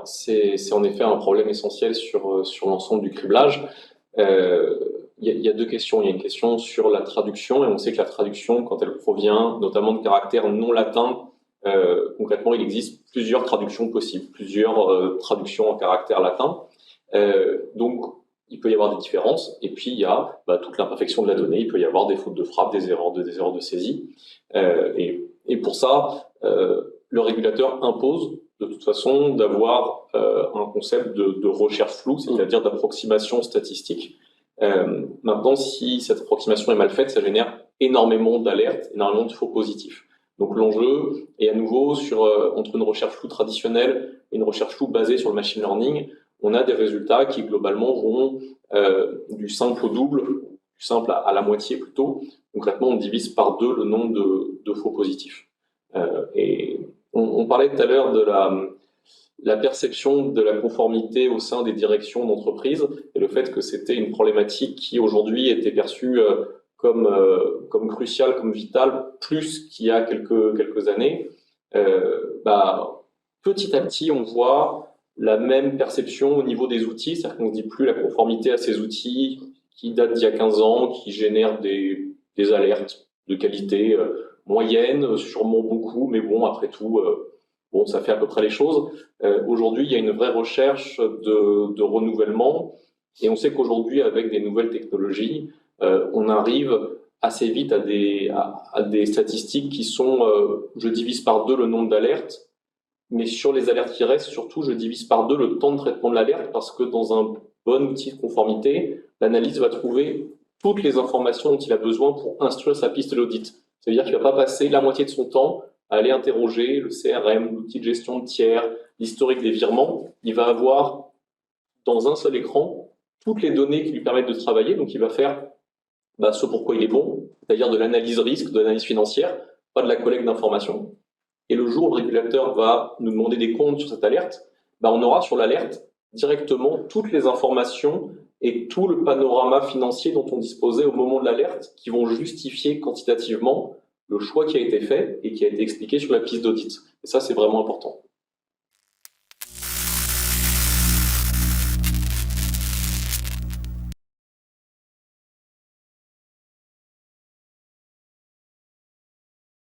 c'est en effet un problème essentiel sur l'ensemble du criblage. Il y a deux questions. Il y a une question sur la traduction, et on sait que la traduction, quand elle provient notamment de caractères non latins, concrètement, il existe plusieurs traductions possibles, plusieurs traductions en caractères latins. Donc, il peut y avoir des différences, et puis il y a toute l'imperfection de la donnée. Il peut y avoir des fautes de frappe, des erreurs de saisie. Et pour ça, le régulateur impose de toute façon d'avoir un concept de recherche floue, c'est-à-dire d'approximation statistique. Maintenant, si cette approximation est mal faite, ça génère énormément d'alertes, énormément de faux positifs. Donc l'enjeu est à nouveau entre une recherche floue traditionnelle et une recherche floue basée sur le machine learning. On a des résultats qui globalement vont du simple au double, du simple à la moitié plutôt. Concrètement, on divise par 2 le nombre de faux positifs. Et on parlait tout à l'heure de la perception de la conformité au sein des directions d'entreprise et le fait que c'était une problématique qui aujourd'hui était perçue comme cruciale, comme vitale, plus qu'il y a quelques années. Petit à petit, on voit la même perception au niveau des outils, c'est-à-dire qu'on ne se dit plus la conformité à ces outils qui datent d'il y a 15 ans, qui génèrent des alertes de qualité moyenne, sûrement beaucoup, mais bon, après tout, ça fait à peu près les choses. Aujourd'hui, il y a une vraie recherche de renouvellement, et on sait qu'aujourd'hui, avec des nouvelles technologies, on arrive assez vite à des statistiques qui sont, je divise par 2 le nombre d'alertes, mais sur les alertes qui restent, surtout, je divise par 2 le temps de traitement de l'alerte, parce que dans un bon outil de conformité, l'analyste va trouver toutes les informations dont il a besoin pour instruire sa piste d'audit. Ça veut dire qu'il ne va pas passer la moitié de son temps à aller interroger le CRM, l'outil de gestion de tiers, l'historique des virements. Il va avoir dans un seul écran toutes les données qui lui permettent de travailler. Donc il va faire ce pourquoi il est bon, c'est-à-dire de l'analyse risque, de l'analyse financière, pas de la collecte d'informations. Et le jour où le régulateur va nous demander des comptes sur cette alerte, on aura sur l'alerte directement toutes les informations et tout le panorama financier dont on disposait au moment de l'alerte qui vont justifier quantitativement le choix qui a été fait et qui a été expliqué sur la piste d'audit. Et ça, c'est vraiment important.